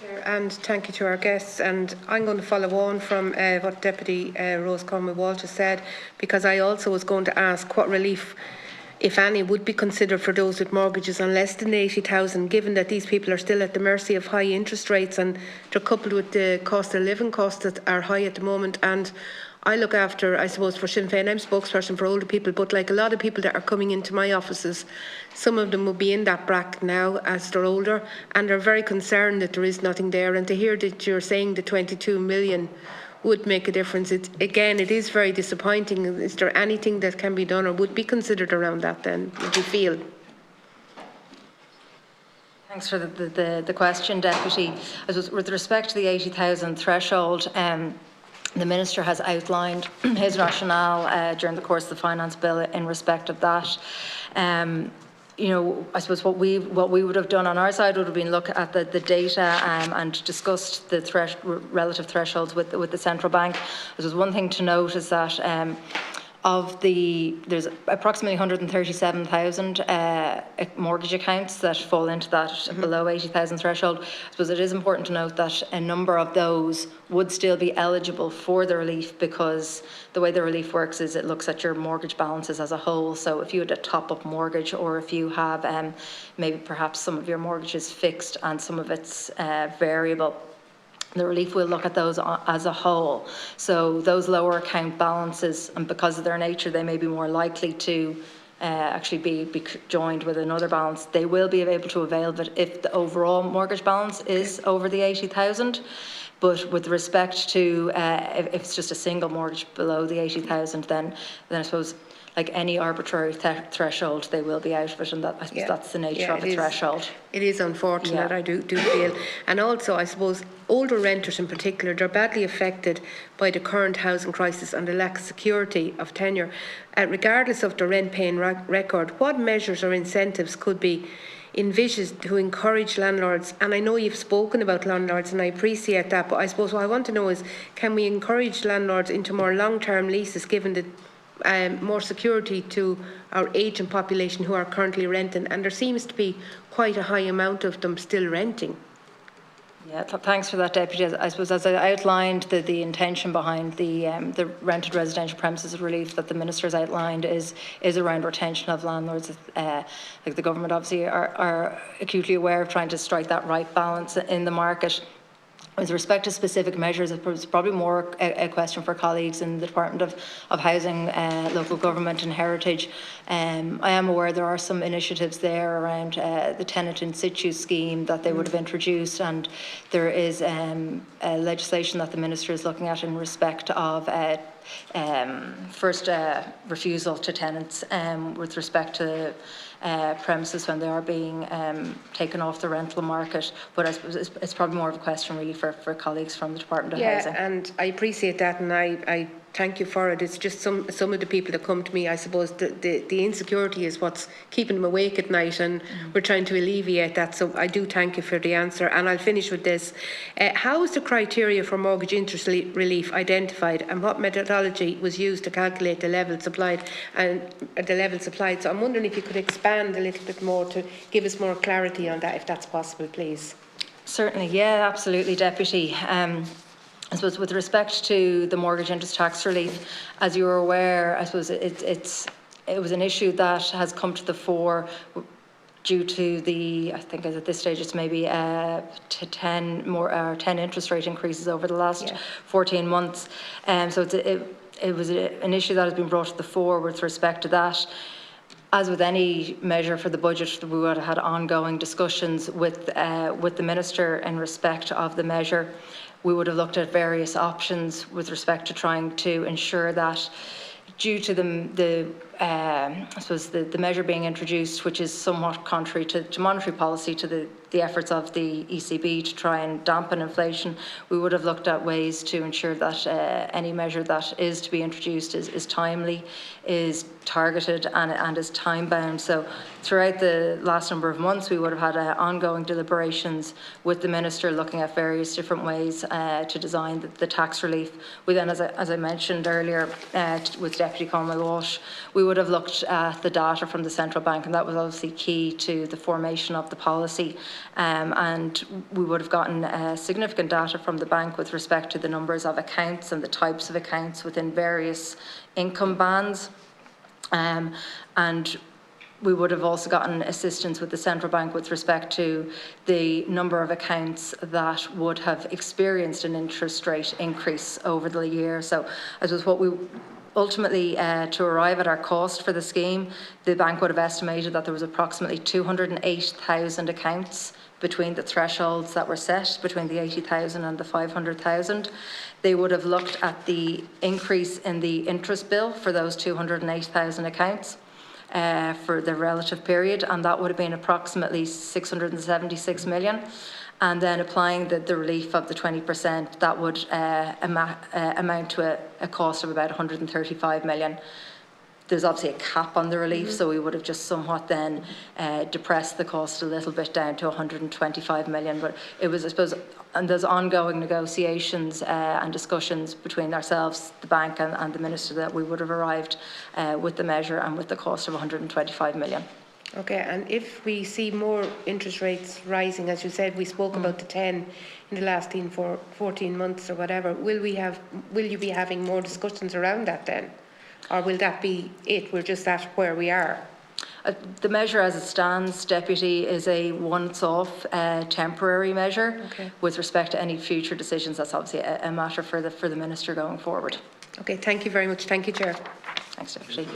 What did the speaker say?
Chair, and thank you to our guests. And I'm going to follow on from what Deputy Rose Conway-Walsh has said, because I also was going to ask what relief, if any, would be considered for those with mortgages on less than 80,000, given that these people are still at the mercy of high interest rates and they're coupled with the cost of living costs that are high at the moment. And I look after, I suppose, for Sinn Féin, I'm spokesperson for older people, but like a lot of people that are coming into my offices, some of them will be in that bracket now as they're older, and they're very concerned that there is nothing there. And to hear that you're saying the 22 million would make a difference, it is very disappointing. Is there anything that can be done or would be considered around that then, would you feel? Thanks for the question, Deputy. With respect to the 80,000 threshold, the Minister has outlined his rationale during the course of the Finance Bill in respect of that. You know, I suppose what we would have done on our side would have been look at the data and discussed the relative thresholds with the central bank. There's one thing to note is that there's approximately 137,000 mortgage accounts that fall into that below 80,000 threshold. I suppose it is important to note that a number of those would still be eligible for the relief, because the way the relief works is it looks at your mortgage balances as a whole. So if you had a top-up mortgage, or if you have maybe perhaps some of your mortgages fixed and some of it's variable, the relief will look at those as a whole. So those lower account balances, and because of their nature, they may be more likely to actually be joined with another balance. They will be able to avail of it if the overall mortgage balance is over the 80,000. But with respect to if it's just a single mortgage below the 80,000, then I suppose, like any arbitrary threshold, they will be out of it, and that, I suppose, that's the nature of a threshold. It is unfortunate, I do feel. And also, I suppose, older renters in particular, they're badly affected by the current housing crisis and the lack of security of tenure. Regardless of the rent-paying record, what measures or incentives could be envisaged to encourage landlords? And I know you've spoken about landlords, and I appreciate that, but I suppose what I want to know is, can we encourage landlords into more long-term leases, given the more security to our ageing population who are currently renting, and there seems to be quite a high amount of them still renting? Yeah, thanks for that, Deputy. I suppose, as I outlined, the intention behind the rented residential premises relief that the Minister has outlined is around retention of landlords. Like the government obviously are acutely aware of trying to strike that right balance in the market. With respect to specific measures, it's probably more a question for colleagues in the Department of Housing, Local Government and Heritage. I am aware there are some initiatives there around the tenant in situ scheme that they would have introduced, and there is legislation that the Minister is looking at in respect of first refusal to tenants with respect to premises when they are being taken off the rental market. But I suppose it's probably more of a question really for colleagues from the Department of Housing. Yeah, and I appreciate that, and I thank you for it. It's just some of the people that come to me, I suppose the insecurity is what's keeping them awake at night, and we're trying to alleviate that. So I do thank you for the answer, and I'll finish with this. How is the criteria for mortgage interest relief identified, and what methodology was used to calculate the level supplied? So I'm wondering if you could expand a little bit more to give us more clarity on that, if that's possible, please. Certainly, yeah, absolutely, Deputy. I suppose with respect to the mortgage interest tax relief, as you are aware, I suppose it was an issue that has come to the fore due to the, I think at this stage it's maybe 10 interest rate increases over the last 14 months. So it was an issue that has been brought to the fore with respect to that. As with any measure for the budget, we would have had ongoing discussions with the Minister in respect of the measure. We would have looked at various options with respect to trying to ensure that, due to I suppose the measure being introduced, which is somewhat contrary to monetary policy, to the efforts of the ECB to try and dampen inflation, we would have looked at ways to ensure that any measure that is to be introduced is timely, is targeted and is time-bound. So throughout the last number of months, we would have had ongoing deliberations with the Minister looking at various different ways to design the tax relief. We then, as I mentioned earlier with Deputy Conway-Walsh, we would have looked at the data from the central bank, and that was obviously key to the formation of the policy. And we would have gotten significant data from the bank with respect to the numbers of accounts and the types of accounts within various income bands. And we would have also gotten assistance with the central bank with respect to the number of accounts that would have experienced an interest rate increase over the year. So I suppose what we ultimately, to arrive at our cost for the scheme, the bank would have estimated that there was approximately 208,000 accounts between the thresholds that were set, between the 80,000 and the 500,000. They would have looked at the increase in the interest bill for those 208,000 accounts for the relative period, and that would have been approximately 676 million. And then applying the relief of the 20%, that would amount to a cost of about 135 million. There's obviously a cap on the relief, so we would have just somewhat then depressed the cost a little bit down to 125 million. But it was, I suppose, and there's ongoing negotiations and discussions between ourselves, the bank and the Minister, that we would have arrived with the measure and with the cost of 125 million. Okay, and if we see more interest rates rising, as you said, we spoke about the 10 in the last 14 months or whatever, will you be having more discussions around that then? Or will that be it? We're just at where we are? The measure as it stands, Deputy, is a once-off temporary measure. Okay. With respect to any future decisions. That's obviously a matter for the Minister going forward. Okay, thank you very much. Thank you, Chair. Thanks, Deputy.